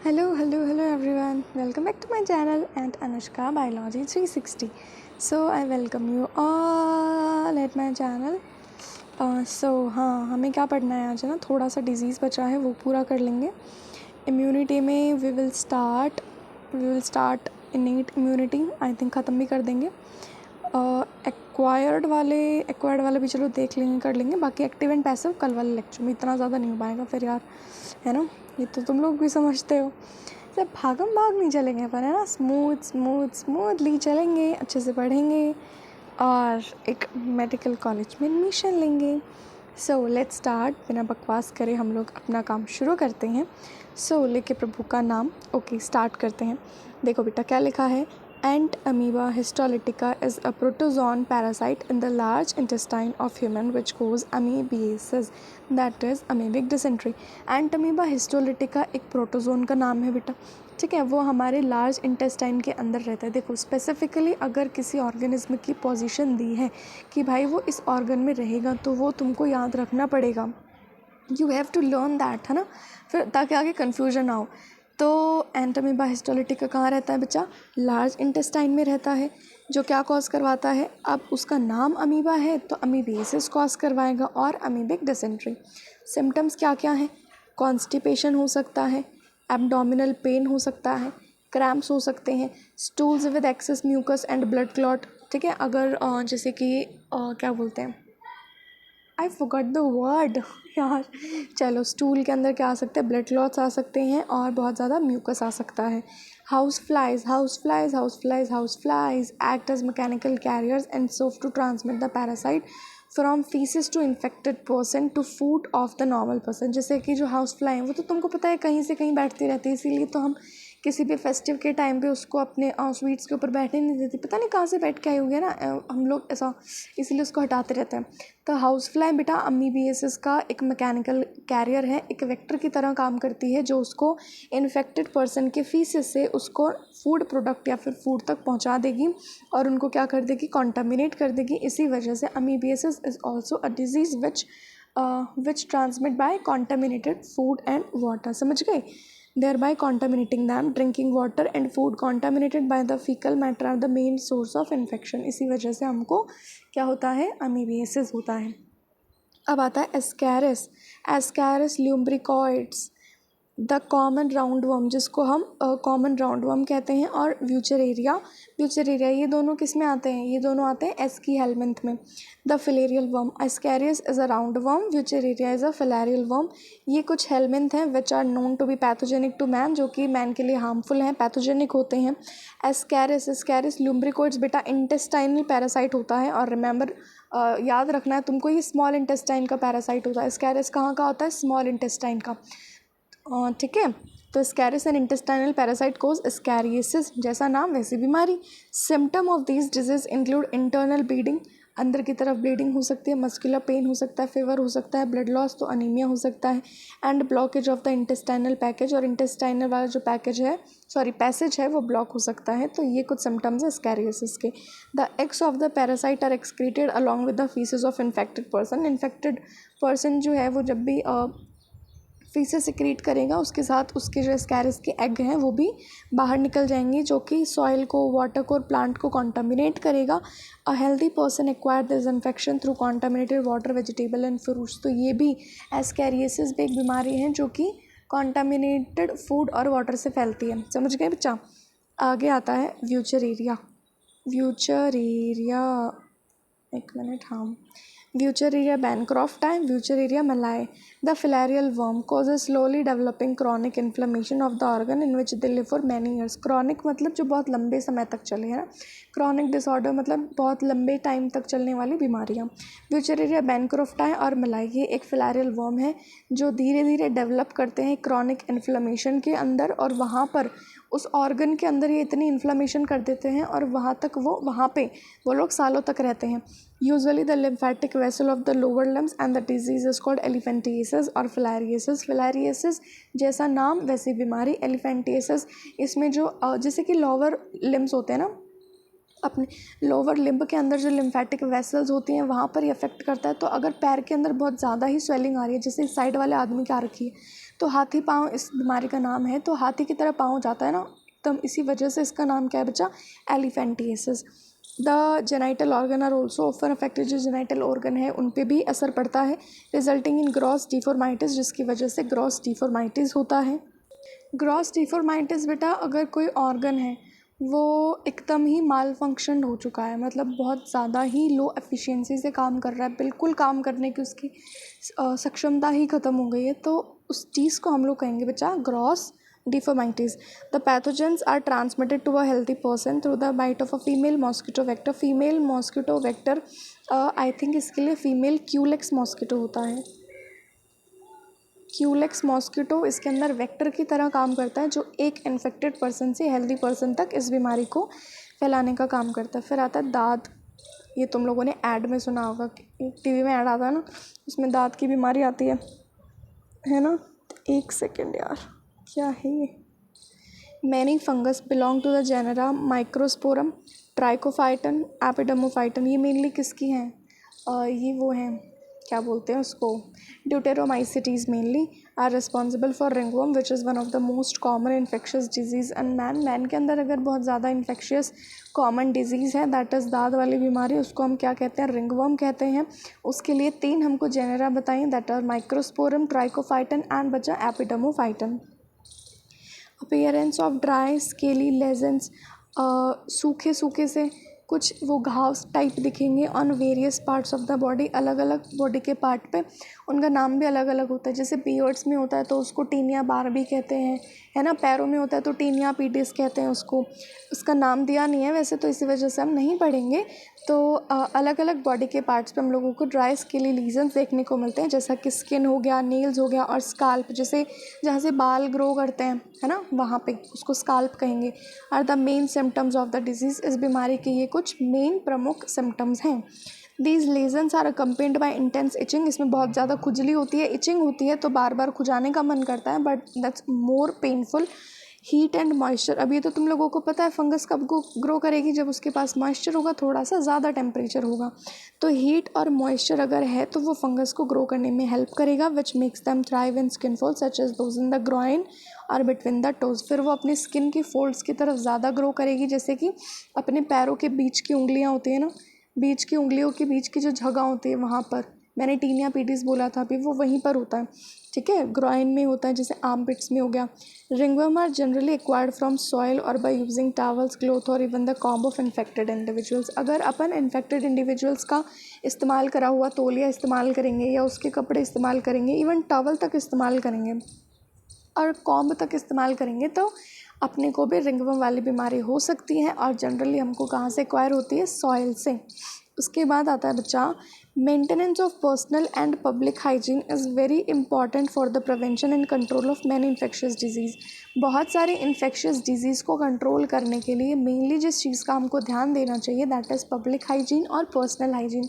Hello everyone. Welcome back to my channel and Anushka Biology 360. So I welcome you all at my channel. हाँ हमें क्या पढ़ना है आज है ना, थोड़ा सा डिजीज़ बचा है वो पूरा कर लेंगे. इम्यूनिटी में we will start innate immunity I think ख़त्म भी कर देंगे. एक्वायर्ड वाले भी चलो देख लेंगे, कर लेंगे. बाकी एक्टिव एंड पैसिव कल वाले लेक्चर में इतना ज़्यादा नहीं हो पाएगा फिर यार, है ना. ये तो तुम लोग भी समझते हो. सब भागम भाग नहीं चलेंगे पर, है ना. स्मूथली चलेंगे, अच्छे से पढ़ेंगे और एक मेडिकल कॉलेज में एडमिशन लेंगे. So let's start. बिना बकवास करे हम लोग अपना काम शुरू करते हैं. लेके प्रभु का नाम. ओके स्टार्ट करते हैं. देखो बेटा क्या लिखा है. Ant amoeba histolytica is a protozoan parasite in the large intestine of human which cause amoebiasis, that is amoebic dysentery. Ant amoeba histolytica एक प्रोटोजोन का नाम है बेटा, ठीक है. वो हमारे लार्ज इंटेस्टाइन के अंदर रहता है. देखो स्पेसिफिकली अगर किसी ऑर्गेनिज्म की पोजीशन दी है कि भाई वो इस ऑर्गन में रहेगा तो वो तुमको याद रखना पड़ेगा. You have to learn that, है ना, फिर ताकि आगे कन्फ्यूजन ना हो. तो एंट अमीबा हिस्टोलिटिका कहाँ रहता है बच्चा? लार्ज इंटेस्टाइन में रहता है. जो क्या कॉज करवाता है? अब उसका नाम अमीबा है तो अमीबियासिस कॉज करवाएगा और अमीबिक डिसेंट्री. सिम्टम्स क्या क्या हैं? कॉन्स्टिपेशन हो सकता है, एब्डोमिनल पेन हो सकता है, क्रैम्प्स हो सकते हैं, stools with excess mucus and blood clot. ठीक है. अगर जैसे कि क्या बोलते हैं, आई फॉरगॉट द वर्ड यार. चलो स्टूल के अंदर क्या आ सकता है? ब्लड क्लॉट्स आ सकते हैं और बहुत ज़्यादा म्यूकस आ सकता है. House flies act as mechanical carriers and serve to transmit the parasite from faeces to infected person to food of the normal person. जैसे कि जो हाउस फ्लाई है वो तो तुमको पता है कहीं से कहीं बैठती रहती है, इसीलिए तो हम किसी भी फेस्टिव के टाइम पे उसको अपने स्वीट्स के ऊपर बैठने नहीं देती. पता नहीं कहाँ से बैठ के आई होगी ना, हम लोग ऐसा, इसीलिए उसको हटाते रहते हैं. तो हाउस फ्लाई बेटा अमीबियासिस का एक मैकेनिकल कैरियर है, एक वेक्टर की तरह काम करती है जो उसको इन्फेक्टेड पर्सन के फीसिस से उसको फूड प्रोडक्ट या फिर फूड तक पहुंचा देगी और उनको क्या कर देगी? कॉन्टामिनेट कर देगी. इसी वजह से amoebiasis is also a disease which transmit by contaminated food and water. समझ गए? thereby contaminating them. Drinking water and food contaminated by the fecal matter are the main source of infection. इसी वजह से हमको क्या होता है? अमीबियासिस होता है. अब आता है Ascaris lumbricoides, the common round worm, जिसको हम कॉमन राउंड वर्म कहते हैं, और व्यूचरेरिया ये दोनों किस में आते हैं? ये दोनों आते हैं एस्की हेलमिंथ में. The filarial worm. Ascaris is a round worm, Wuchereria is a filarial worm. ये कुछ हेलमिंथ हैं which are known to be pathogenic to man, जो कि मैन के लिए हार्मफुल हैं, पैथोजेनिक होते हैं. एस्कैरिस ल्यूम्ब्रिकॉइड्स बेटा इंटेस्टाइनल पैरासाइट होता है. और रिमेंबर याद रखना है तुमको, ये स्मॉल इंटेस्टाइन का पैरासाइट होता है. एस्कैरिस कहाँ का होता है? स्मॉल इंटेस्टाइन का. ठीक है. तो स्कैरिस एंड इंटेस्टाइनल पैरासाइट कोज स्कैरियसिस, जैसा नाम वैसी बीमारी. Symptom of this disease include internal bleeding, अंदर की तरफ ब्लीडिंग हो सकती है, मस्कुलर पेन हो सकता है, फीवर हो सकता है, ब्लड लॉस तो अनीमिया हो सकता है, and blockage of the intestinal package, और इंटेस्टाइनल वाला जो पैसेज है वो ब्लॉक हो सकता है. तो ये कुछ सिम्टम्स है स्कैरियसिस के. The eggs of the parasite are excreted along with the faeces of infected person. Infected person जो है वो जब भी फीसेस सिक्रीट करेगा उसके साथ उसके जो स्कैरिस के एग हैं वो भी बाहर निकल जाएंगे, जो कि सॉइल को, वाटर को और प्लांट को कॉन्टामिनेट करेगा. A healthy person acquire this infection through contaminated water, vegetable and fruits. तो ये भी एस्कैरियसिस भी एक बीमारी है जो कि कॉन्टामिनेटेड फूड और वाटर से फैलती है. समझ गए बच्चा? आगे आता है व्यूचरेरिया. एक मिनट. हाँ, Wuchereria bancrofti, Wuchereria malayi. The filarial worm causes slowly developing chronic inflammation of the organ in which they live for many years. Chronic मतलब जो बहुत लंबे समय तक चले, है ना. Chronic disorder मतलब बहुत लंबे टाइम तक चलने वाली बीमारियाँ. Wuchereria bancrofti और malayi ये एक filarial worm है जो धीरे धीरे डेवलप करते हैं क्रॉनिक इन्फ्लेमेशन के अंदर, और वहाँ पर उस ऑर्गन के अंदर ये इतनी इन्फ्लेमेशन कर देते हैं और वहाँ पे वो लोग सालों तक रहते हैं. Usually the lymphatic vessel of the lower limbs and the disease is called elephantiasis और फिलारियसिस जैसा नाम वैसी बीमारी. एलिफेंटियासिस इसमें जो जैसे कि लोअर लिम्स होते हैं ना, अपने लोअर लिम्ब के अंदर जो लिम्फेटिक वेसल्स होती हैं वहाँ पर ये अफेक्ट करता है. तो अगर पैर के अंदर बहुत ज़्यादा ही स्वेलिंग आ रही है, जैसे साइड वाले आदमी की आ रखी है, तो हाथी पाँव इस बीमारी का नाम है। तो हाथी की तरह पाँव जाता है ना एकदम, इसी वजह से इसका नाम क्या है बच्चा, elephantiasis. The genital organ are also often affected, जो जेनाइटल ऑर्गन है उन पे भी असर पड़ता है, रिजल्टिंग इन ग्रॉस डिफॉर्माइटिस, जिसकी वजह से ग्रॉस डिफॉर्माइटिस होता है। ग्रॉस डिफॉर्माइटिस बेटा अगर कोई ऑर्गन है वो एकदम ही माल फंक्शन हो चुका है, मतलब बहुत ज़्यादा ही लो एफिशिएंसी से काम कर रहा है, बिल्कुल काम करने की उसकी सक्षमता ही ख़त्म हो गई है, तो उस चीज़ को हम लोग कहेंगे बच्चा gross deformities. The pathogens are transmitted to a healthy person through the bite of a female mosquito vector. Female mosquito vector I think इसके लिए फीमेल क्यूलेक्स मॉस्किटो होता है। क्यूलेक्स मॉस्किटो इसके अंदर वेक्टर की तरह काम करता है, जो एक इन्फेक्टेड पर्सन से हेल्दी पर्सन तक इस बीमारी को फैलाने का काम करता है। फिर आता है दाद, ये तुम लोगों ने ऐड में सुना होगा, टीवी में ऐड आता है ना, उसमें दांत की बीमारी आती है ना। एक सेकेंड यार, क्या है ये, many fungus belong to the genera Microsporum, Trichophyton, Epidermophyton. ये मेनली किसकी हैं, ये वो हैं, क्या बोलते हैं उसको, Deuteromycetes mainly are responsible for ringworm which is one of the most common infectious disease and man के अंदर अगर बहुत ज़्यादा इन्फेक्शियस कॉमन डिजीज़ है दैट इज़ दाद वाली बीमारी, उसको हम क्या कहते हैं, रिंगवर्म कहते हैं। उसके लिए 3 हमको जेनेरा बताइए, that are Microsporum, Trichophyton and बचा Epidermophyton. Appearance of dry scaly lesions, सूखे सूखे से कुछ वो घाव टाइप दिखेंगे on various parts of the body, अलग अलग बॉडी के पार्ट पे, उनका नाम भी अलग अलग होता है। जैसे बियर्ड्स में होता है तो उसको टीनिया बारबी कहते हैं, है ना, पैरों में होता है तो टीनिया पीडिस कहते हैं उसको, उसका नाम दिया नहीं है वैसे तो इसी वजह से हम नहीं पढ़ेंगे। तो अलग अलग बॉडी के पार्ट्स पे हम लोगों को ड्राई स्केली लीजन्स देखने को मिलते हैं, जैसा कि स्किन हो गया, नेल्स हो गया और स्काल्प, जैसे जहाँ से बाल ग्रो करते हैं है ना वहाँ पे उसको स्काल्प कहेंगे, are the main symptoms of the disease. इस बीमारी के ये कुछ मेन प्रमुख सिम्टम्स हैं। These lesions are accompanied by intense itching, इसमें बहुत ज़्यादा खुजली होती है, इचिंग होती है तो बार बार खुजाने का मन करता है, but that's more painful. Heat and moisture, अब ये तो तुम लोगों को पता है फंगस कब ग्रो करेगी, जब उसके पास मॉइस्चर होगा, थोड़ा सा ज़्यादा टेम्परेचर होगा, तो हीट और मॉइस्चर अगर है तो वो फंगस को ग्रो करने में हेल्प करेगा, which makes them thrive in skin fold such as those in the groin और बिटवीन द टोज। फिर वो अपनी स्किन की फोल्ड्स की तरफ ज़्यादा ग्रो करेगी, जैसे कि अपने पैरों के बीच की उंगलियाँ होती है ना, बीच की उंगलियों के बीच की जो जगह होती है वहाँ पर, मैंने टीनिया पीडिस बोला था अभी, वो वहीं पर होता है, ठीक है, ग्रॉइन में होता है, जैसे आर्मपिट्स में हो गया। Ringworm are generally acquired from soil और बाय यूजिंग टॉवल्स, क्लॉथ और even the comb of infected individuals. अगर अपन इन्फेक्टेड इंडिविजुअल्स का इस्तेमाल करा हुआ तौलिया इस्तेमाल करेंगे या उसके कपड़े इस्तेमाल करेंगे, इवन टॉवल तक इस्तेमाल करेंगे और कॉम्ब तक इस्तेमाल करेंगे, तो अपने को भी रिंगवर्म वाली बीमारी हो सकती है। और जनरली हमको कहाँ से एक्वायर होती है, सॉइल से। उसके बाद आता है बच्चा, maintenance of personal and public hygiene is very important for the prevention and control of many infectious disease. बहुत सारे इन्फेक्शियस डिजीज़ को कंट्रोल करने के लिए मेनली जिस चीज़ का हमको ध्यान देना चाहिए दैट इज़ पब्लिक हाइजीन और पर्सनल हाइजीन।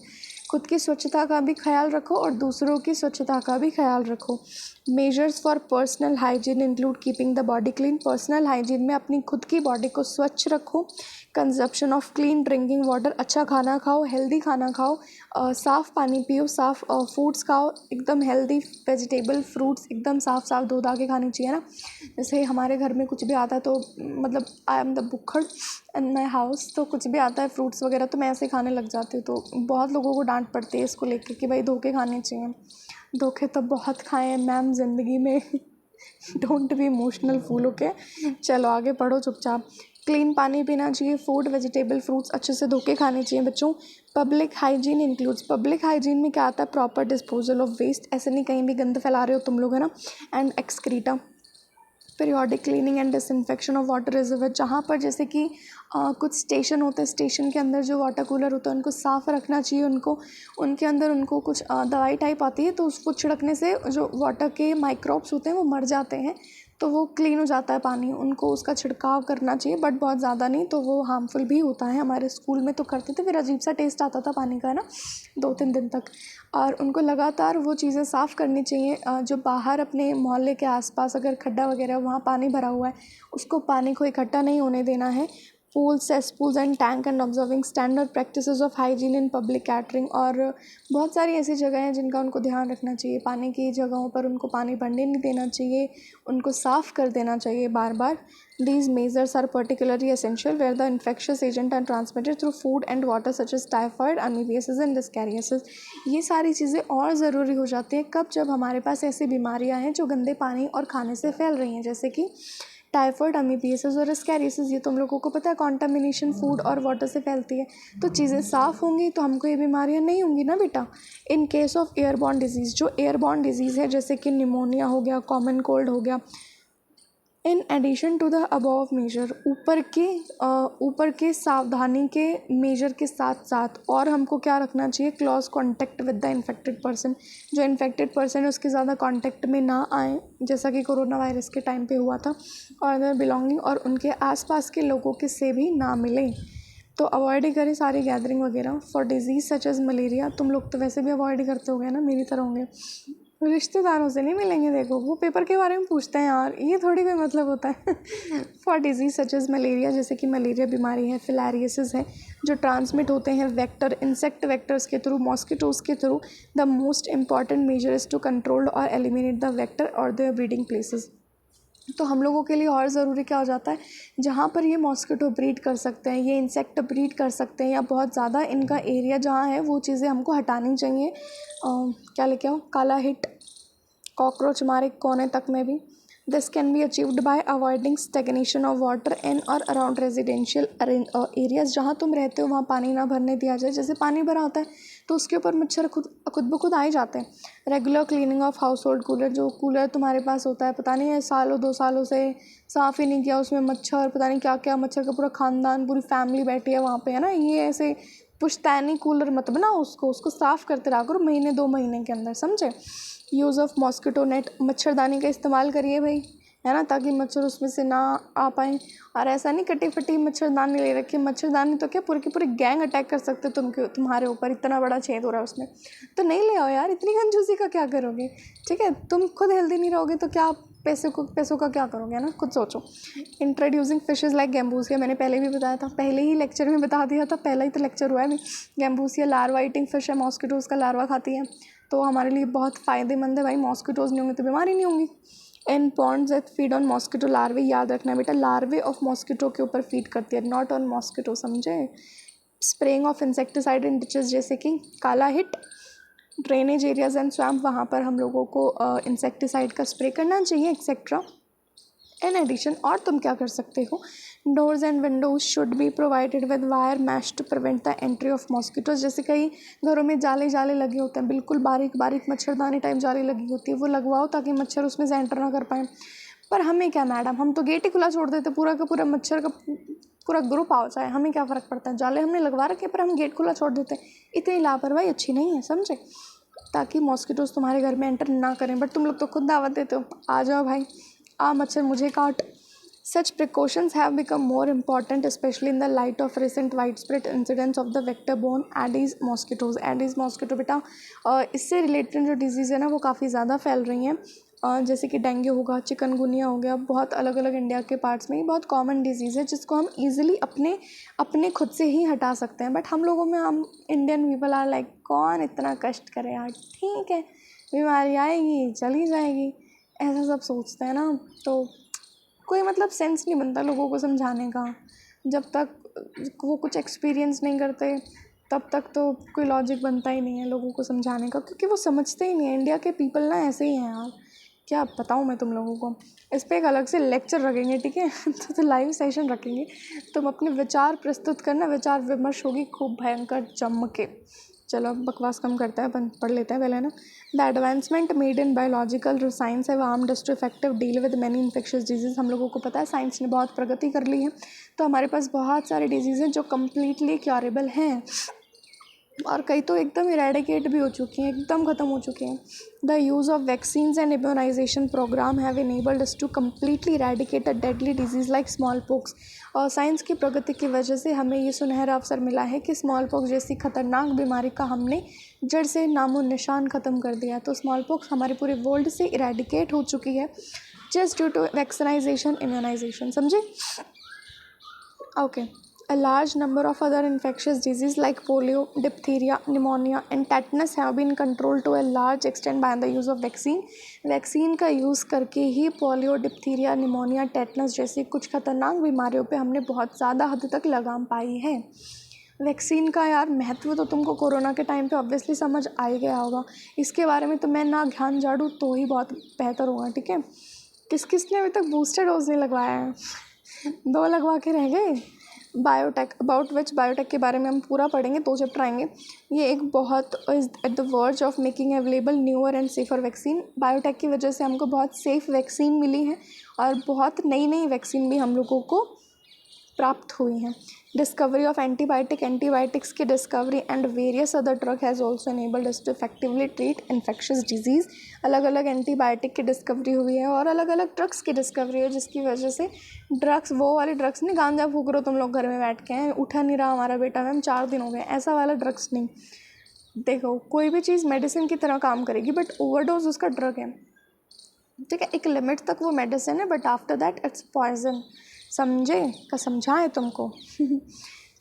खुद की स्वच्छता का भी ख्याल रखो और दूसरों की स्वच्छता का भी ख्याल रखो। Measures for personal hygiene include keeping the body clean, personal hygiene में अपनी खुद की बॉडी को स्वच्छ रखो, consumption of clean drinking water, अच्छा खाना खाओ, हेल्दी खाना खाओ, साफ़ पानी पियो, साफ़ फूड्स खाओ, एकदम हेल्दी वेजिटेबल फ्रूट्स एकदम साफ़ साफ़ धो धा के खाने चाहिए ना। जैसे हमारे घर में कुछ भी आता है तो मतलब आई एम द बुक्खड़ इन माई हाउस, तो कुछ भी आता है फ्रूट्स वगैरह तो मैं ऐसे खाने लग जाती हूँ, तो बहुत लोगों को डांट पड़ती है इसको लेकर कि भाई धो के खाने चाहिए। धोखे तो बहुत खाए हैं मैम ज़िंदगी में don't be emotional fool, okay. चलो आगे पढ़ो चुपचाप। क्लीन पानी पीना चाहिए, फूड वेजिटेबल फ्रूट्स अच्छे से धो के खाने चाहिए बच्चों। Public hygiene includes, public hygiene में क्या आता है, प्रॉपर डिस्पोजल ऑफ वेस्ट, ऐसे नहीं कहीं भी गंद फैला रहे हो तुम लोग, है ना, and excreta. Periodic cleaning and disinfection of water reservoir, जहाँ पर जैसे कि कुछ स्टेशन होते हैं, स्टेशन के अंदर जो वाटर कूलर होता है उनको साफ़ रखना चाहिए, उनको उनके अंदर उनको कुछ दवाई टाइप आती है तो उसको छिड़कने से जो वाटर के माइक्रोब्स होते हैं वो मर जाते हैं, तो वो क्लीन हो जाता है पानी, उनको उसका छिड़काव करना चाहिए, बट बहुत ज़्यादा नहीं, तो वो हार्मफुल भी होता है। हमारे स्कूल में तो करते थे, फिर अजीब सा टेस्ट आता था पानी का ना 2-3 दिन तक, और उनको लगातार वो चीज़ें साफ़ करनी चाहिए। जो बाहर अपने मोहल्ले के आसपास अगर खड्डा वगैरह वहाँ पानी भरा हुआ है, उसको पानी को इकट्ठा नहीं होने देना है। Pool cesspools and tank and observing standard practices of hygiene in public catering. और बहुत सारी ऐसी जगह हैं जिनका उनको ध्यान रखना चाहिए। पानी की जगहों पर उनको पानी भरने नहीं देना चाहिए, उनको साफ़ कर देना चाहिए बार बार। These measures are particularly essential where the infectious agent are transmitted through food and water such as typhoid, amoebiasis and listeriosis। ये सारी चीज़ें और ज़रूरी हो जाती हैं कब, जब हमारे पास ऐसी बीमारियां हैं जो गंदे पानी और खाने से फैल रही हैं, जैसे कि टाइफॉइड, अमीबियासिस और स्कैरियासिस। ये तुम लोगों को पता है कॉन्टामिनेशन फूड और वाटर से फैलती है। तो चीज़ें साफ़ होंगी तो हमको ये बीमारियां नहीं होंगी ना बेटा। In case of airborne disease, जो एयरबॉर्न डिजीज़ है जैसे कि निमोनिया हो गया, कॉमन कोल्ड हो गया, in addition to the above measure, ऊपर के सावधानी के मेजर के साथ साथ और हमको क्या रखना चाहिए, close contact with the infected person. जो इन्फेक्टेड पर्सन है उसके ज़्यादा कांटेक्ट में ना आए, जैसा कि कोरोना वायरस के टाइम पे हुआ था। और अदर बिलोंगिंग, और उनके आसपास के लोगों के से भी ना मिलें। तो अवॉइड ही करें सारी गैदरिंग वगैरह। For disease such as malaria, तुम लोग तो वैसे भी अवॉइड ही करते होगे ना, मेरी तरह होंगे। रिश्तेदारों से नहीं मिलेंगे, देखो वो पेपर के बारे में पूछते हैं यार, ये थोड़ी कोई मतलब होता है। For disease such as malaria, जैसे कि मलेरिया बीमारी है, फिलारियसिस है, जो ट्रांसमिट होते हैं वेक्टर, इंसेक्ट वेक्टर्स के थ्रू, मॉस्किटोज़ के through. The most important measure is to control और एलिमिनेट द वेक्टर और द ब्रीडिंग प्लेसेस। तो हम लोगों के लिए और ज़रूरी क्या हो जाता है, जहाँ पर ये मॉस्किटो ब्रीड कर सकते हैं, ये इंसेक्ट ब्रीड कर सकते हैं, या बहुत ज़्यादा इनका एरिया जहाँ है, वो चीज़ें हमको हटानी चाहिए। क्या लेके आओ, काला हिट, कॉकरोच मारे कोने तक में भी। This can be achieved by avoiding stagnation of water in और अराउंड रेजिडेंशियल एरियाज़। जहाँ तुम रहते हो वहाँ पानी ना भरने दिया जाए। जैसे पानी भरा होता है तो उसके ऊपर मच्छर खुद ब खुद आ ही जाते हैं। Regular cleaning of house hold cooler, जो कूलर तुम्हारे पास होता है, पता नहीं है सालों 2 सालों से साफ़ ही नहीं किया, उसमें मच्छर पता नहीं क्या क्या, मच्छर का पूरा ख़ानदान, पूरी फैमिली बैठी है वहाँ पे, है ना। ये ऐसे पुश्तैनी कूलर मत बनाओ, उसको साफ़ करते रहा करो महीने 2 महीने के अंदर, समझे। यूज़ ऑफ मॉस्किटो नेट, मच्छरदानी का इस्तेमाल करिए भाई, है ना, ताकि मच्छर उसमें से ना आ पाए। और ऐसा नहीं कटी फटी मच्छरदानी ले रखी, मच्छरदानी तो क्या पूरी की पूरी गैंग अटैक कर सकते तुम्हारे ऊपर, इतना बड़ा छेद हो रहा है उसमें। तो नहीं ले आओ यार, इतनी कंजूसी का क्या करोगे, ठीक है। तुम खुद हेल्दी नहीं रहोगे तो क्या पैसों का क्या करोगे, है ना, खुद सोचो। इंट्रोड्यूसिंग फिशेज़ लाइक गैम्बूसिया, मैंने पहले भी बताया था, पहले ही लेक्चर में बता दिया था, पहला ही तो लेक्चर हुआ है अभी। गैम्बूसिया लार्वा ईटिंग फिश है, मॉस्किटोज़ का लार्वा खाती है, तो हमारे लिए बहुत फ़ायदेमंद है भाई। मॉस्किटोज़ नहीं होंगे तो बीमारी नहीं होंगी। In ponds that feed on mosquito larvae, याद रखना बेटा, लार्वे ऑफ मॉस्किटो के ऊपर फीड करती है, नॉट ऑन मॉस्किटो, समझे। Spraying of insecticide in ditches, जैसे कि काला hit, drainage areas and swamp, वहाँ पर हम लोगों को इंसेक्टिसाइड का स्प्रे करना चाहिए, एक्सेट्रा। इन एडिशन, और तुम क्या कर सकते हो, doors and windows should be provided with wire mesh to prevent the entry of mosquitoes. जैसे कई घरों में जाले लगे होते हैं, बिल्कुल बारीक बारीक मच्छरदानी टाइप जाली लगी होती है, वो लगवाओ ताकि मच्छर उसमें से एंटर ना कर पाए। पर हमें क्या मैडम, हम तो गेट ही खुला छोड़ देते, पूरा का पूरा मच्छर का पूरा ग्रुप आ जाए, हमें क्या फ़र्क पड़ता है। जाले हमने लगवा रखे पर हम गेट खुला छोड़ देते, इतनी लापरवाही अच्छी नहीं है, समझे, ताकि मॉस्किटोज तुम्हारे घर में एंटर ना करें। बट तुम लोग तो खुद दावत देते हो, आ जाओ भाई, आ मच्छर मुझे काट। Such precautions have become more important, especially in the light of recent widespread incidents of the vector-borne Aedes mosquitoes। Aedes mosquito बेटा इससे रिलेटेड जो डिजीज़ है ना वो काफ़ी ज़्यादा फैल रही हैं, जैसे कि डेंगू होगा, चिकनगुनिया हो गया, बहुत अलग अलग इंडिया के पार्ट्स में ये बहुत कॉमन डिजीज़ है, जिसको हम ईजिली अपने खुद से ही हटा सकते हैं। बट हम लोगों में, हम इंडियन पीपल आर लाइक, कौन इतना कष्ट करे यार, ठीक है बीमारी आएगी चली जाएगी, ऐसा सब सोचते हैं ना। तो कोई मतलब सेंस नहीं बनता लोगों को समझाने का, जब तक वो कुछ एक्सपीरियंस नहीं करते तब तक तो कोई लॉजिक बनता ही नहीं है लोगों को समझाने का, क्योंकि वो समझते ही नहीं है। इंडिया के पीपल ना ऐसे ही हैं यार, क्या बताऊँ मैं तुम लोगों को। इस पर एक अलग से लेक्चर रखेंगे, ठीक है। तो लाइव सेशन रखेंगे, तुम अपने विचार प्रस्तुत करना, विचार विमर्श होगी खूब भयंकर जम के। चलो अब बकवास कम करता है, पढ़ लेते हैं पहले ना। The advancement made in biological science have armed us to effective deal with many infectious disease. हम लोगों को पता है साइंस ने बहुत प्रगति कर ली है, तो हमारे पास बहुत सारे डिजीज़ हैं जो कम्प्लीटली क्योरेबल हैं, और कई तो एकदम इरेडिकेट भी हो चुकी हैं, एकदम ख़त्म हो चुके हैं। The use of vaccines and immunisation programme have enabled us to completely eradicate a deadly disease like smallpox. और साइंस की प्रगति की वजह से हमें ये सुनहरा अवसर मिला है कि स्मॉल पॉक्स जैसी खतरनाक बीमारी का हमने जड़ से नामो निशान ख़त्म कर दिया। तो स्मॉल पॉक्स हमारे पूरे वर्ल्ड से इरेडिकेट हो चुकी है, just due to vaccinisation, immunisation, समझे। Okay. A large number of other infectious diseases like polio, diphtheria, pneumonia and tetanus have been controlled to a large extent by the use of vaccine. Vaccine का use करके ही polio, diphtheria, pneumonia, tetanus जैसी कुछ खतरनाक बीमारियों पे हमने बहुत ज़्यादा हद तक लगाम पाई है। वैक्सीन का यार महत्व तो तुमको कोरोना के टाइम पे ऑब्वियसली समझ आ ही गया होगा। इसके बारे में तो मैं ना ज्ञान झाड़ूँ तो ही बहुत बेहतर होगा, ठीक है। किस किस ने अभी तक बूस्टर डोज नहीं लगवाया है? 2 लगवा के रह गए। बायोटेक, अबाउट विच बायोटेक के बारे में हम पूरा पढ़ेंगे, 2 चैप्टर आएंगे। ये एक बहुत is at the verge of making available newer and safer vaccine. Biotech की वजह से हमको बहुत सेफ़ वैक्सीन मिली है और बहुत नई नई वैक्सीन भी हम लोगों को प्राप्त हुई हैं। डिस्कवरी ऑफ एंटीबायोटिक्स की discovery and various other drug has also enabled us to effectively treat infectious disease. अलग अलग एंटीबायोटिक की डिस्कवरी हुई है और अलग अलग ड्रग्स की डिस्कवरी है, जिसकी वजह से ड्रग्स, वो वाले ड्रग्स नहीं गांजा फूक रहे हो तुम लोग घर में बैठ के हैं, उठा नहीं रहा हमारा बेटा मैम 4 दिन हो गए, ऐसा वाला ड्रग्स नहीं। देखो, कोई भी चीज़ मेडिसिन की तरह काम करेगी बट ओवरडोज उसका ड्रग है, ठीक है। एक लिमिट तक वो मेडिसिन है but after that it's poison. समझे का समझाएं तुमको।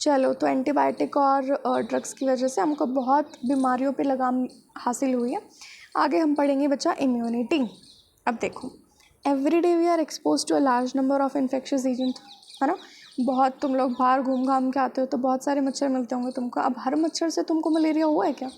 चलो, तो एंटीबायोटिक और ड्रग्स की वजह से हमको बहुत बीमारियों पे लगाम हासिल हुई है। आगे हम पढ़ेंगे बच्चा इम्यूनिटी। अब देखो, every day we are expose to a large number of infectious agent, है ना। बहुत तुम लोग बाहर घूम घाम के आते हो तो बहुत सारे मच्छर मिलते होंगे तुमको। अब हर मच्छर से तुमको मलेरिया हुआ है क्या?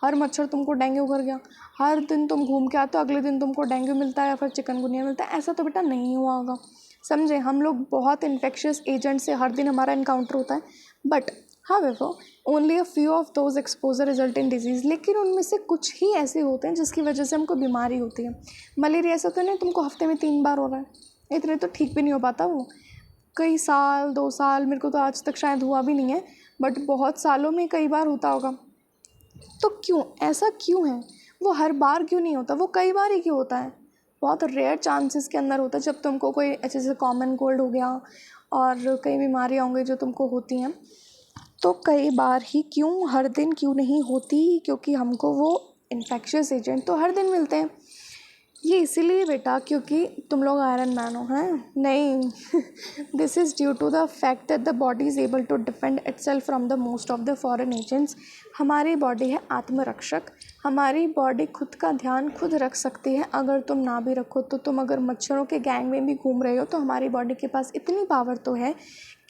हर मच्छर तुमको डेंगू कर गया? हर दिन तुम घूम के आते हो, अगले दिन तुमको डेंगू मिलता है या फिर चिकनगुनिया मिलता है? ऐसा तो बेटा नहीं हुआ होगा, समझे। हम लोग बहुत इन्फेक्शियस एजेंट से हर दिन हमारा इनकाउंटर होता है, but however only a few of those exposure result in disease. लेकिन उनमें से कुछ ही ऐसे होते हैं जिसकी वजह से हमको बीमारी होती है। मलेरिया ऐसा तो नहीं तुमको हफ्ते में 3 बार हो रहा है, इतने तो ठीक भी नहीं हो पाता वो। कई साल, 2 साल, मेरे को तो आज तक शायद हुआ भी नहीं है, बट बहुत सालों में कई बार होता होगा। तो क्यों, ऐसा क्यों है? वो हर बार क्यों नहीं होता, वो कई बार ही क्यों होता है? बहुत रेयर चांसेस के अंदर होता है। जब तुमको कोई अच्छे से कॉमन कोल्ड हो गया और कई बीमारियाँ होंगी जो तुमको होती हैं, तो कई बार ही क्यों, हर दिन क्यों नहीं होती? क्योंकि हमको वो इन्फेक्शियस एजेंट तो हर दिन मिलते हैं। ये इसीलिए बेटा क्योंकि तुम लोग आयरन मैन हो, हैं? नहीं। This is due to the fact that the body is able to defend itself from the most of the foreign agents. हमारी बॉडी है आत्मरक्षक। हमारी बॉडी खुद का ध्यान खुद रख सकती है। अगर तुम ना भी रखो तो तुम अगर मच्छरों के गैंग में भी घूम रहे हो तो हमारी बॉडी के पास इतनी पावर तो है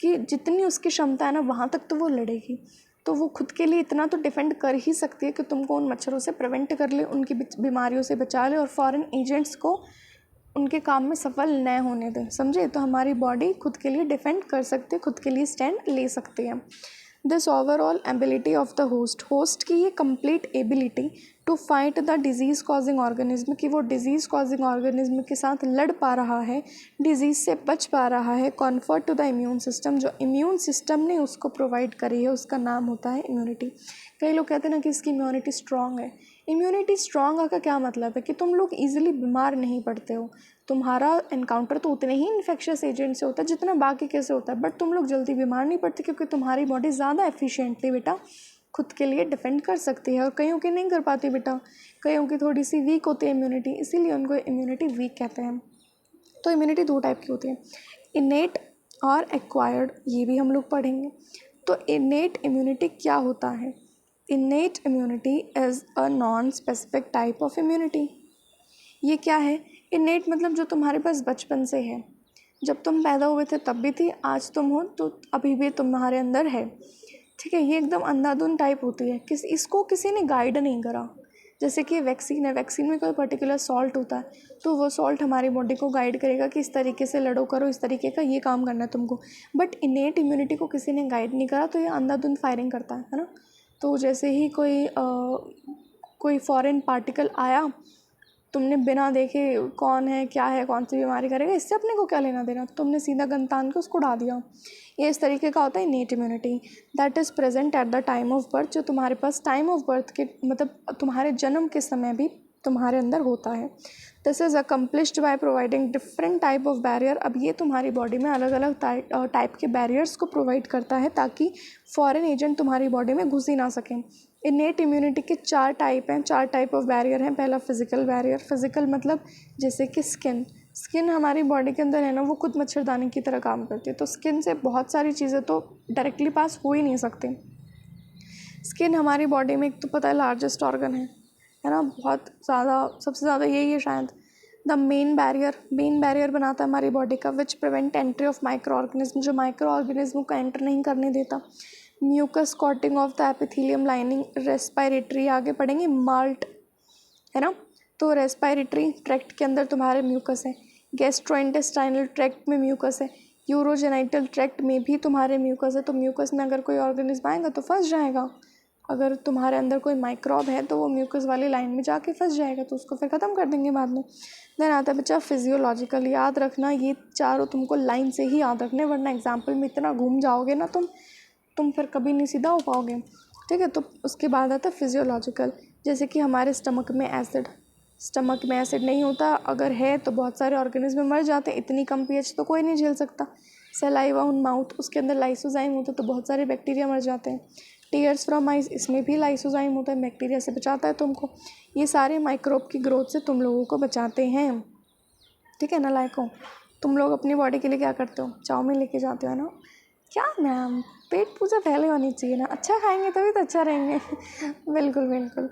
कि जितनी उसकी क्षमता है ना, वहाँ तक तो वो लड़ेगी। तो वो खुद के लिए इतना तो डिफेंड कर ही सकती है कि तुमको उन मच्छरों से प्रिवेंट कर ले, उनकी बीमारियों से बचा ले और फॉरेन एजेंट्स को उनके काम में सफल न होने दें, समझे। तो हमारी बॉडी खुद के लिए डिफेंड कर सकती है, खुद के लिए स्टैंड ले सकती है। This overall ability of the host की ये complete ability to fight the disease causing organism, कि वो डिजीज़ कॉजिंग ऑर्गेनिज्म के साथ लड़ पा रहा है, डिजीज़ से बच पा रहा है, कॉन्फर्ट टू द इम्यून सिस्टम, जो इम्यून सिस्टम ने उसको प्रोवाइड करी है, उसका नाम होता है इम्यूनिटी। कई लोग कहते हैं ना कि इसकी इम्यूनिटी स्ट्रांग है। इम्यूनिटी स्ट्रांग का क्या मतलब है? कि तुम लोग ईजिली बीमार नहीं पड़ते हो। तुम्हारा एनकाउंटर तो उतने ही इन्फेक्शियस एजेंट से होता है जितना बाकी कैसे होता है, बट तुम लोग जल्दी बीमार नहीं पड़ते क्योंकि तुम्हारी बॉडी ज़्यादा एफिशिएंटली बेटा खुद के लिए डिफेंड कर सकती है। और कईयों की नहीं कर पाती बेटा, कईयों की थोड़ी सी वीक होती है इम्यूनिटी, इसीलिए उनको इम्यूनिटी वीक कहते हैं। तो इम्यूनिटी 2 टाइप की होती है, इनेट और एक्वायर्ड, ये भी हम लोग पढ़ेंगे। तो इनेट इम्यूनिटी क्या होता है? Innate immunity is a non specific type of immunity. ये क्या है? इनेट मतलब जो तुम्हारे पास बचपन से है, जब तुम पैदा हुए थे तब भी थी, आज तुम हो तो अभी भी तुम्हारे अंदर है, ठीक है। ये एकदम अंधाधुंध टाइप होती है, इसको किसी ने गाइड नहीं करा। जैसे कि वैक्सीन है, वैक्सीन में कोई पर्टिकुलर सॉल्ट होता है, तो वो सॉल्ट हमारी बॉडी को गाइड करेगा कि इस तरीके से लड़ो, करो, इस तरीके का ये काम करना है तुमको। बट इनेट इम्यूनिटी को किसी ने गाइड नहीं करा, तो ये अंधाधुंध फायरिंग करता है ना। तो जैसे ही कोई फॉरेन पार्टिकल आया, तुमने बिना देखे कौन है, क्या है, कौन सी बीमारी करेगा, इससे अपने को क्या लेना देना, तुमने सीधा गन तान के उसको उड़ा दिया। ये इस तरीके का होता है innate immunity. That is present at the time of birth, जो तुम्हारे पास टाइम ऑफ बर्थ के मतलब तुम्हारे जन्म के समय भी तुम्हारे अंदर होता है। This is accomplished by providing different type of barrier. अब ये तुम्हारी बॉडी में अलग अलग टाइप के बैरियर्स को प्रोवाइड करता है ताकि फॉरेन एजेंट तुम्हारी बॉडी में घुस ही ना सकें। इनेट इम्यूनिटी के 4 टाइप हैं, 4 टाइप ऑफ बैरियर हैं। पहला फिजिकल बैरियर, फिजिकल मतलब जैसे कि स्किन, स्किन हमारी बॉडी के अंदर है ना, वो खुद मच्छरदानी की तरह काम करती है। तो स्किन से बहुत सारी चीज़ें तो डायरेक्टली पास हो ही नहीं सकती। स्किन हमारी बॉडी में एक तो पता है लार्जेस्ट ऑर्गन है ना, बहुत ज़्यादा, सबसे ज़्यादा यही है शायद। द मेन बैरियर बनाता है हमारी बॉडी का, which prevent entry of micro organism, जो माइक्रो ऑर्गेनिज्म को एंटर नहीं करने देता। Mucus coating of the epithelium lining, respiratory, आगे पढ़ेंगे माल्ट, है ना। तो रेस्पिरेटरी ट्रैक्ट के अंदर तुम्हारे म्यूकस है, गैस्ट्रोइंटेस्टाइनल ट्रैक्ट में म्यूकस है, यूरोजेनाइटल ट्रैक्ट में भी तुम्हारे म्यूकस है। तो म्यूकस में अगर कोई ऑर्गेनिज्म आएगा तो फंस जाएगा। अगर तुम्हारे अंदर कोई माइक्रोब है तो वो म्यूकस वाली लाइन में जाके फंस जाएगा, तो उसको फिर ख़त्म कर देंगे बाद में। देन आता है बच्चा फिजियोलॉजिकल। याद रखना ये चारों तुमको लाइन से ही याद रखने, वरना एग्जाम्पल में इतना घूम जाओगे ना तुम फिर कभी नहीं सीधा हो पाओगे, ठीक है। तो उसके बाद आता है फिजियोलॉजिकल, जैसे कि हमारे स्टमक में एसिड नहीं होता, अगर है तो बहुत सारे ऑर्गेनिज्म मर जाते हैं, इतनी कम पीएच तो कोई नहीं झेल सकता। सलाइवा ऑन माउथ, उसके अंदर लाइसोजाइम होता है, तो बहुत सारे बैक्टीरिया मर जाते हैं। टीयर्स फ्रॉम आइज, इसमें भी लाइसोजाइम होता है, बैक्टीरिया से बचाता है तुमको। ये सारे माइक्रोब की ग्रोथ से तुम लोगों को बचाते हैं, ठीक है ना लाइको। तुम लोग अपनी बॉडी के लिए क्या करते हो, चाउमीन लेके जाते हो ना। क्या मैम, पेट पूजा पहले होनी चाहिए ना, अच्छा खाएंगे तभी तो अच्छा रहेंगे। बिल्कुल बिल्कुल।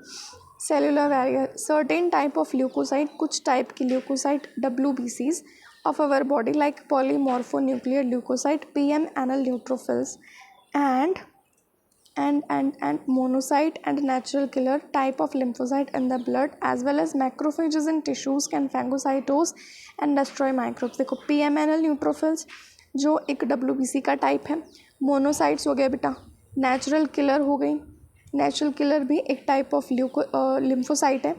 Cellular barrier, certain type of leukocyte, कुछ टाइप की leukocyte WBCs of our body like polymorphonuclear leukocyte, PM NL neutrophils and monocyte and natural killer type of lymphocyte in the blood as well as macrophages in tissues can phagocytose and destroy microbes। देखो PMNL neutrophils जो एक WBC का type है, monocytes हो गया बेटा, natural killer हो गई, नेचुरल किलर भी एक टाइप ऑफ लिम्फोसाइट है।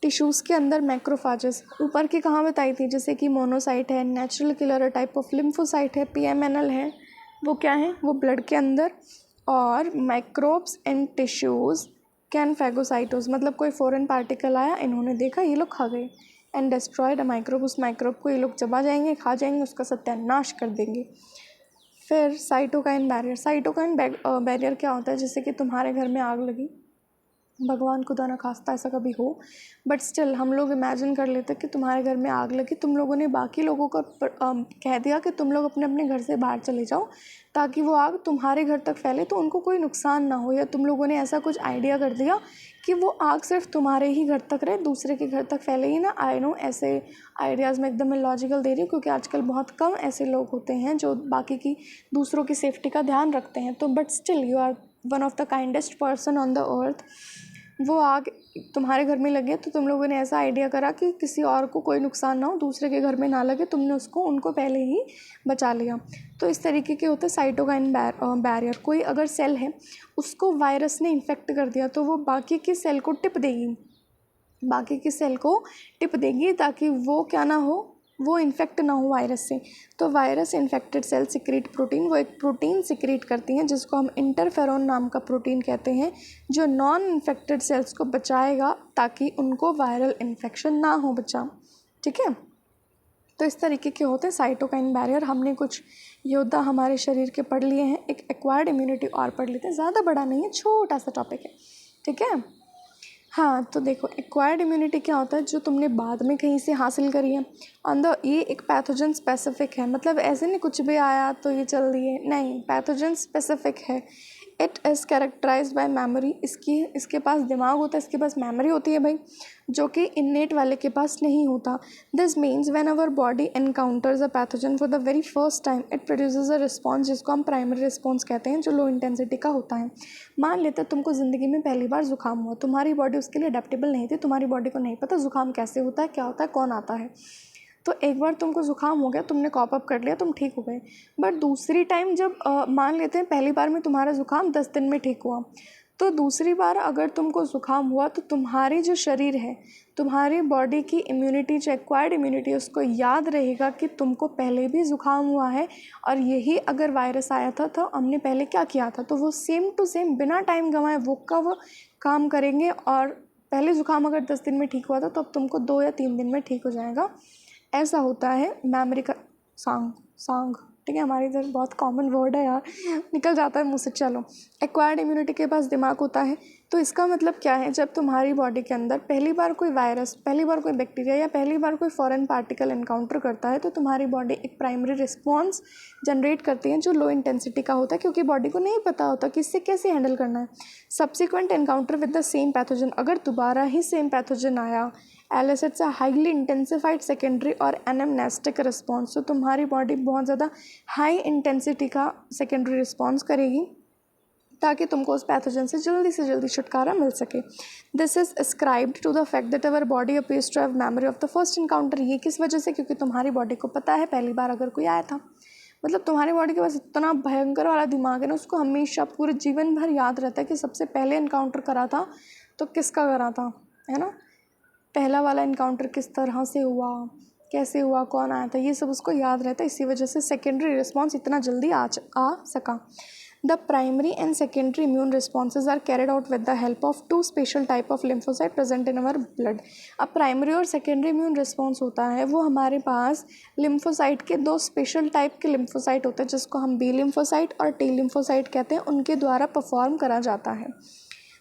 टिश्यूज़ के अंदर मैक्रोफाजेस ऊपर की कहाँ बताई थी, जैसे कि मोनोसाइट है, natural killer type of lymphocyte है, PMNL है, वो क्या है, वो ब्लड के अंदर। और माइक्रोब्स एंड टिश्यूज़ कैन फैगोसाइटोस, मतलब कोई फॉरेन पार्टिकल आया, इन्होंने देखा, ये लोग खा गए, एंड डिस्ट्रॉयड अ माइक्रोब, उस माइक्रोब को ये लोग चबा जाएंगे, खा जाएंगे, उसका सत्यानाश कर देंगे। फिर साइटोकाइन बैरियर क्या होता है, जैसे कि तुम्हारे घर में आग लगी, भगवान खुदा ना खास्ता ऐसा कभी हो, बट स्टिल हम लोग इमेजिन कर लेते कि तुम्हारे घर में आग लगी, तुम लोगों ने बाकी लोगों को कह दिया कि तुम लोग अपने अपने घर से बाहर चले जाओ ताकि वो आग तुम्हारे घर तक फैले तो उनको कोई नुकसान ना हो, या तुम लोगों ने ऐसा कुछ आइडिया कर दिया कि वो आग सिर्फ तुम्हारे ही घर तक रहे, दूसरे के घर तक फैले ही ना। आई नो ऐसे आइडियाज़ मैं एकदम इलॉजिकल दे रही हूँ क्योंकि आजकल बहुत कम ऐसे लोग होते हैं जो बाकी की दूसरों की सेफ्टी का ध्यान रखते हैं, तो but still you are one of the kindest person on the earth. वो आग तुम्हारे घर में लगे तो तुम लोगों ने ऐसा आइडिया करा कि किसी और को कोई नुकसान ना हो, दूसरे के घर में ना लगे, तुमने उनको पहले ही बचा लिया। तो इस तरीके के होते साइटोकाइन बैरियर। कोई अगर सेल है उसको वायरस ने इन्फेक्ट कर दिया तो वो बाकी की सेल को टिप देगी ताकि वो क्या ना हो, वो इन्फेक्ट ना हो वायरस से। तो virus infected cell secrete protein, वो एक प्रोटीन सिक्रीट करती हैं जिसको हम इंटरफेरोन नाम का प्रोटीन कहते हैं, जो नॉन इन्फेक्टेड सेल्स को बचाएगा ताकि उनको वायरल इन्फेक्शन ना हो बच्चा, ठीक है। तो इस तरीके के होते हैं साइटोकाइन बैरियर। हमने कुछ योद्धा हमारे शरीर के पढ़ लिए हैं, एक एक्वायर्ड इम्यूनिटी और पढ़ लेते हैं, ज़्यादा बड़ा नहीं है, छोटा सा टॉपिक है, ठीक है। हाँ तो देखो एक्वायर्ड इम्यूनिटी क्या होता है, जो तुमने बाद में कहीं से हासिल करी है। ये एक पैथोजन स्पेसिफिक है, मतलब ऐसे नहीं कुछ भी आया तो ये चल दिए, नहीं, पैथोजन स्पेसिफिक है। It is characterised by memory, इसके पास दिमाग होता है, इसके पास मेमोरी होती है भाई, जो कि इननेट वाले के पास नहीं होता। This means when our body encounters a pathogen for the very first time it produces a response, जिसको हम प्राइमरी रिस्पॉन्स कहते हैं, जो लो इंटेंसिटी का होता है। मान लेते तुमको ज़िंदगी में पहली बार जुकाम हुआ, तुम्हारी बॉडी उसके लिए अडेप्टेबल नहीं थी, तुम्हारी बॉडी को नहीं पता जुकाम कैसे होता है, क्या होता है, कौन आता है। तो एक बार तुमको ज़ुकाम हो गया, तुमने कॉप अप कर लिया, तुम ठीक हो गए। बट दूसरी टाइम जब मान लेते हैं पहली बार में तुम्हारा ज़ुकाम 10 दिन में ठीक हुआ, तो दूसरी बार अगर तुमको ज़ुकाम हुआ तो तुम्हारी जो शरीर है, तुम्हारी बॉडी की इम्यूनिटी, जो एक्वायर्ड इम्यूनिटी, उसको याद रहेगा कि तुमको पहले भी ज़ुकाम हुआ है और यही अगर वायरस आया था तो हमने पहले क्या किया था। तो वो सेम टू सेम बिना टाइम गंवाए वो का वो काम करेंगे, और पहले ज़ुकाम अगर 10 दिन में ठीक हुआ था तो अब तुमको 2 या 3 दिन में ठीक हो जाएगा। ऐसा होता है मेमोरी का सांग, ठीक है, हमारे इधर बहुत कॉमन वर्ड है यार, निकल जाता है मुँह से। चलो, एक्वायर्ड इम्यूनिटी के पास दिमाग होता है। तो इसका मतलब क्या है, जब तुम्हारी बॉडी के अंदर पहली बार कोई वायरस, पहली बार कोई बैक्टीरिया या पहली बार कोई फॉरेन पार्टिकल एनकाउंटर करता है, तो तुम्हारी बॉडी एक प्राइमरी रिस्पॉन्स जनरेट करती है जो लो इंटेंसिटी का होता है, क्योंकि बॉडी को नहीं पता होता कि इससे कैसे हैंडल करना है। Subsequent encounter with the same pathogen, अगर दोबारा ही सेम पैथोजन आया, एलिसिट्स अ हाईली इंटेंसिफाइड सेकेंडरी और एनामनेस्टिक रिस्पॉन्स, तो तुम्हारी बॉडी बहुत ज़्यादा हाई इंटेंसिटी का सेकेंडरी रिस्पॉन्स करेगी ताकि तुमको उस पैथोजन से जल्दी छुटकारा मिल सके। This is ascribed to the fact that our body appears to have memory of the first encounter. ये किस वजह से, क्योंकि तुम्हारी बॉडी को पता है पहली बार अगर कोई आया था, मतलब तुम्हारी बॉडी के पास इतना भयंकर वाला दिमाग है ना, उसको हमेशा पूरे जीवन भर याद रहता है कि सबसे पहले इनकाउंटर करा था तो किसका करा था, है ना, पहला वाला इनकाउंटर किस तरह से हुआ, कैसे हुआ, कौन आया था, ये सब उसको याद रहता है। इसी वजह से सेकेंडरी रिस्पॉन्स इतना जल्दी आ सका। The primary and secondary immune responses are carried out with the help of two special type of lymphocyte present in our blood। अब प्राइमरी और सेकेंडरी इम्यून रिस्पॉन्स होता है वो हमारे पास लिम्फोसाइट के दो स्पेशल टाइप के लिम्फोसाइट होते हैं, जिसको हम बी लिम्फोसाइट और टी लिम्फोसाइट कहते हैं, उनके द्वारा परफॉर्म करा जाता है।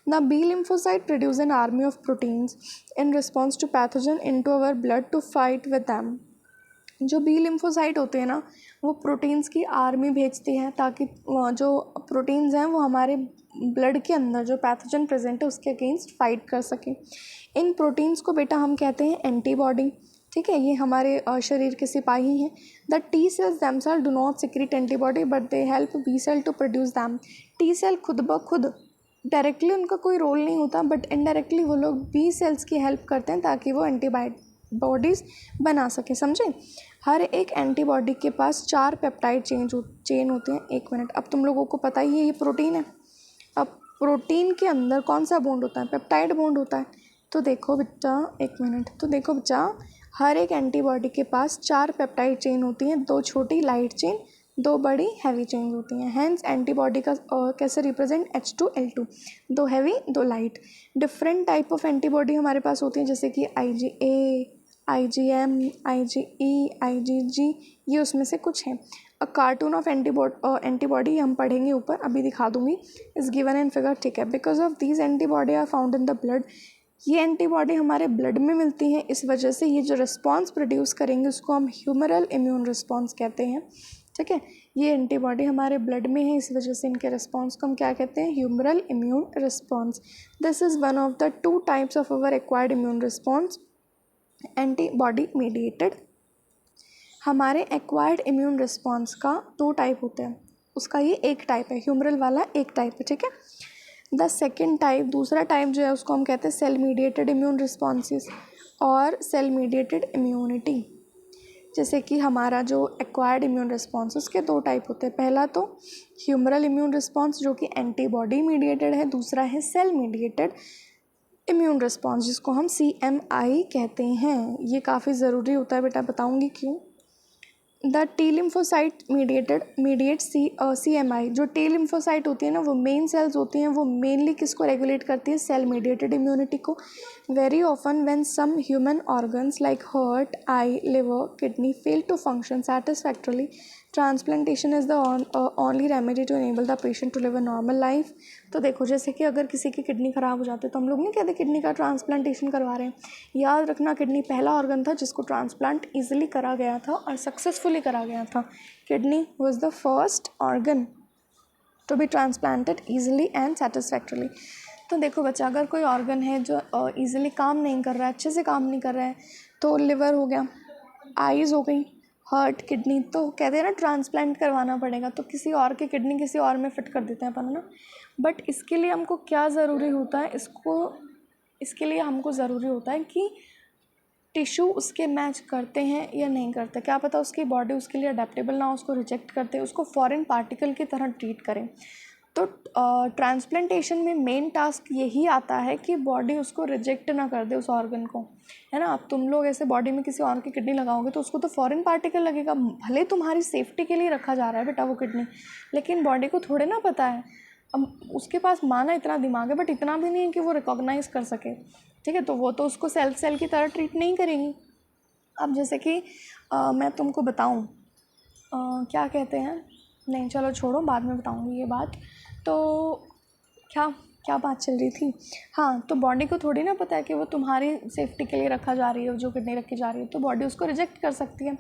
The B lymphocyte produce an army of proteins in response to pathogen into our blood to fight with them। जो बी लिम्फोसाइट होते हैं ना, वो प्रोटीन्स की आर्मी भेजती हैं ताकि जो प्रोटीन्स हैं वो हमारे ब्लड के अंदर जो पैथोजन प्रेजेंट है उसके अगेंस्ट फाइट कर सकें। इन प्रोटीन्स को बेटा हम कहते हैं एंटीबॉडी, ठीक है, ये हमारे शरीर के सिपाही हैं। The T cells themselves do not secrete antibody but they help B cell to produce them. T cell खुद ब खुद डायरेक्टली उनका कोई रोल नहीं होता, बट इनडायरेक्टली वो लोग बी सेल्स की हेल्प करते हैं ताकि वो एंटीबॉडीज़ बना सके, समझे। हर एक एंटीबॉडी के पास 4 पेप्टाइड चेन होते हैं। एक मिनट, अब तुम लोगों को पता ही है ये प्रोटीन है। अब प्रोटीन के अंदर कौन सा बॉन्ड होता है, पेप्टाइड बॉन्ड होता है। तो देखो बच्चा, एक मिनट, तो देखो बच्चा, हर एक एंटीबॉडी के पास 4 पेप्टाइड चेन होती हैं, 2 छोटी लाइट चेन, 2 बड़ी हैवी चेन होती हैं। हैंस एंटीबॉडी का कैसे represent H2L2, 2 heavy 2 light. Different type of antibody हमारे पास होती हैं, जैसे कि IgA, IgM, IgE, IgG, ये उसमें से कुछ हैं। अ कार्टून ऑफ एंटीबॉडी हम पढ़ेंगे ऊपर, अभी दिखा दूंगी, इज गिवन इन फिगर, ठीक है। Because of these antibody are found in the blood, ये एंटीबॉडी हमारे ब्लड में मिलती हैं, इस वजह से ये जो रिस्पॉन्स प्रोड्यूस करेंगे उसको हम ह्यूमरल इम्यून रिस्पॉन्स कहते हैं, ठीक है। ये एंटीबॉडी हमारे ब्लड में है, इस वजह से इनके रिस्पॉन्स को हम क्या कहते हैं, humoral immune response. This is one of the 2 types of our acquired immune response, antibody mediated. हमारे एक्वायर्ड इम्यून रिस्पॉन्स का 2 टाइप होते हैं, उसका ये एक टाइप है, ह्यूमरल वाला एक टाइप है, ठीक है। द सेकेंड टाइप, दूसरा टाइप जो है उसको हम कहते हैं सेल मीडिएटेड इम्यून रिस्पॉन्सेस और सेल मीडिएटेड इम्यूनिटी। जैसे कि हमारा जो एक्वायर्ड इम्यून रिस्पॉन्स उसके 2 टाइप होते हैं। पहला तो ह्यूमरल इम्यून रिस्पॉन्स जो कि एंटीबॉडी मीडिएटेड है, दूसरा है सेल मीडिएटेड इम्यून रिस्पॉन्स जिसको हम CMI कहते हैं। ये काफ़ी ज़रूरी होता है बेटा, बताऊंगी क्यों। The T lymphocyte mediate CMI। जो टी लिम्फोसाइट होती है ना, वो मेन सेल्स होती हैं, वो मेनली किसको रेगुलेट करती है, सेल मीडिएटेड इम्यूनिटी को। Very often when some human organs like heart, eye, liver, kidney fail to function satisfactorily, transplantation is the only remedy to enable the patient to live a normal life. तो देखो, जैसे कि अगर किसी की kidney ख़राब हो जाती है तो हम लोग नहीं कहते किडनी का ट्रांसप्लांटेशन करवा रहे हैं। याद रखना, किडनी पहला ऑर्गन था जिसको ट्रांसप्लांट ईजिली करा गया था और सक्सेसफुली करा गया था। Kidney was the first organ to be transplanted easily and satisfactorily. तो देखो बच्चा, अगर कोई ऑर्गन है जो ईजिली काम नहीं कर रहा है, अच्छे से काम नहीं कर रहा है, तो लिवर हो गया, आईज़ हो गई, हार्ट, किडनी, तो कहते हैं ना ट्रांसप्लांट करवाना पड़ेगा। तो किसी और की किडनी किसी और में फिट कर देते हैं अपन, है ना। बट इसके लिए हमको क्या ज़रूरी होता है, इसके लिए हमको ज़रूरी होता है कि टिश्यू उसके मैच करते हैं या नहीं करते। क्या पता उसकी बॉडी उसके लिए अडेप्टेबल ना हो, उसको रिजेक्ट करते, उसको फॉरेन पार्टिकल की तरह ट्रीट करें। तो ट्रांसप्लांटेशन में मेन टास्क यही आता है कि बॉडी उसको रिजेक्ट ना कर दे उस ऑर्गन को, है ना। अब तुम लोग ऐसे बॉडी में किसी और की किडनी लगाओगे तो उसको तो फॉरेन पार्टिकल लगेगा, भले तुम्हारी सेफ्टी के लिए रखा जा रहा है बेटा वो किडनी, लेकिन बॉडी को थोड़े ना पता है। अब उसके पास माना इतना दिमाग है, बट इतना भी नहीं है कि वो रिकॉग्नाइज़ कर सके, ठीक है। तो वो तो उसको सेल की तरह ट्रीट नहीं करेगी। अब जैसे कि मैं तुमको बताऊँ क्या कहते हैं, नहीं चलो छोड़ो, बाद में बताऊँगी ये बात। तो क्या क्या बात चल रही थी, हाँ, तो बॉडी को थोड़ी ना पता है कि वो तुम्हारी सेफ्टी के लिए रखा जा रही है, जो किडनी रखी जा रही है, तो बॉडी उसको रिजेक्ट कर सकती है।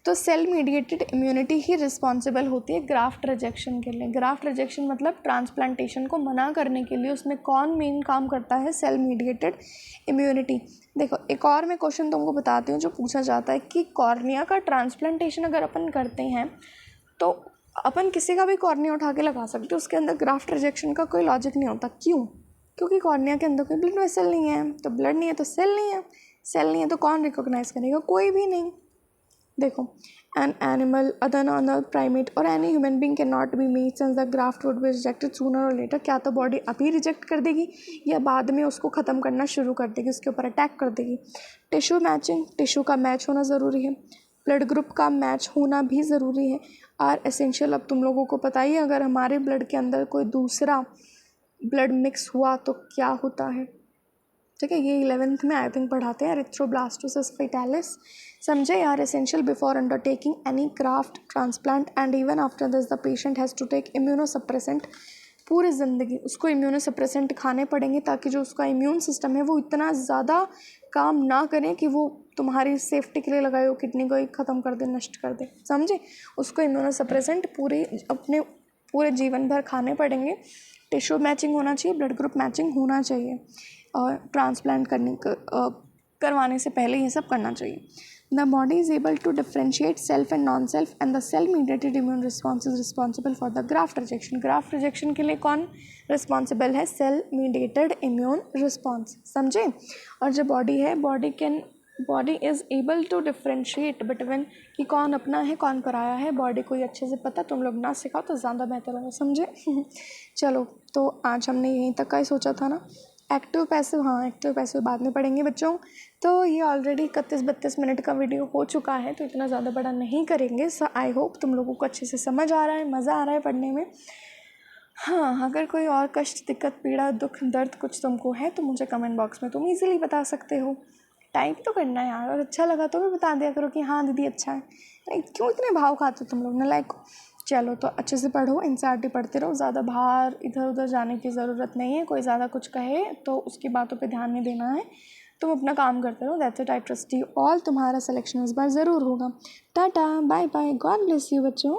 तो सेल मीडिएटेड इम्यूनिटी ही रिस्पॉन्सिबल होती है ग्राफ्ट रिजेक्शन के लिए। ग्राफ्ट रिजेक्शन मतलब ट्रांसप्लांटेशन को मना करने के लिए उसमें कौन मेन काम करता है, सेल मीडिएटेड इम्यूनिटी। देखो एक और मैं क्वेश्चन तुमको बताती हूँ जो पूछा जाता है कि कॉर्निया का ट्रांसप्लांटेशन अगर अपन करते हैं तो अपन किसी का भी कॉर्निया उठा के लगा सकते हैं, उसके अंदर ग्राफ्ट रिजेक्शन का कोई लॉजिक नहीं होता। क्यों? क्योंकि कॉर्निया के अंदर कोई ब्लड वेसल नहीं है, तो ब्लड नहीं है तो सेल नहीं है, सेल नहीं है तो कौन रिकॉग्नाइज करेगा, कोई भी नहीं। देखो an animal other normal primate or any human being can not be made since the graft would be rejected sooner or later. क्या तो बॉडी अभी रिजेक्ट कर देगी या बाद में उसको ख़त्म करना शुरू कर देगी, उसके ऊपर अटैक कर देगी। टिश्यू मैचिंग, टिश्यू का मैच होना ज़रूरी है, ब्लड ग्रुप का मैच होना भी ज़रूरी है। आर एसेंशियल, अब तुम लोगों को पता ही है अगर हमारे ब्लड के अंदर कोई दूसरा ब्लड मिक्स हुआ तो क्या होता है, ठीक है, ये 11th में आई थिंक पढ़ाते हैं, एरिथ्रोब्लास्टोसिस फेटालिस। समझे यार, essential before undertaking any graft transplant and even after this the patient has to take immunosuppressant. पूरी ज़िंदगी उसको इम्यूनोसप्रेसेंट खाने पड़ेंगे ताकि जो उसका इम्यून सिस्टम है वो इतना ज़्यादा काम ना करें कि वो तुम्हारी सेफ्टी के लिए लगाए हो किडनी को ही ख़त्म कर दे, नष्ट कर दे। समझे, उसको इम्यूनोसप्रेसेंट पूरे अपने पूरे जीवन भर खाने पड़ेंगे। टिश्यू मैचिंग होना चाहिए, ब्लड ग्रुप मैचिंग होना चाहिए और ट्रांसप्लांट करवाने से पहले ये सब करना चाहिए। The body is able to differentiate self and non self and the cell mediated immune response is responsible for the graft rejection. Graft rejection के लिए कौन रिस्पॉन्सिबल है? Cell mediated immune response. समझे, और जो बॉडी है, body is able to differentiate between कि कौन अपना है कौन पराया है, बॉडी को ये अच्छे से पता। तुम लोग ना सिखाओ तो ज़्यादा बेहतर होगा। समझे चलो, तो आज हमने यहीं तक का ही सोचा था ना। एक्टिव पैसिव, हाँ एक्टिव पैसिव बाद में पढ़ेंगे बच्चों। तो ये ऑलरेडी 31-32 मिनट का वीडियो हो चुका है, तो इतना ज़्यादा बड़ा नहीं करेंगे। सो आई होप तुम लोगों को अच्छे से समझ आ रहा है, मज़ा आ रहा है पढ़ने में। हाँ, अगर कोई और कष्ट, दिक्कत, पीड़ा, दुख, दर्द कुछ तुमको है तो मुझे कमेंट बॉक्स में तुम इजीली बता सकते हो। टाइप तो करना है यार, और अच्छा लगा तो भी बता दिया करो कि हाँ दीदी अच्छा है। नहीं, क्यों इतने भाव खाते हो तुम लोग ना, लाइक। चलो, तो अच्छे से पढ़ो, एनसीईआरटी पढ़ते रहो, ज़्यादा बाहर इधर उधर जाने की ज़रूरत नहीं है। कोई ज़्यादा कुछ कहे तो उसकी बातों पे ध्यान नहीं देना है, तुम अपना काम करते रहो। That's it, I trust you all. तुम्हारा सिलेक्शन इस बार ज़रूर होगा। Tata, bye bye, God bless you बच्चों।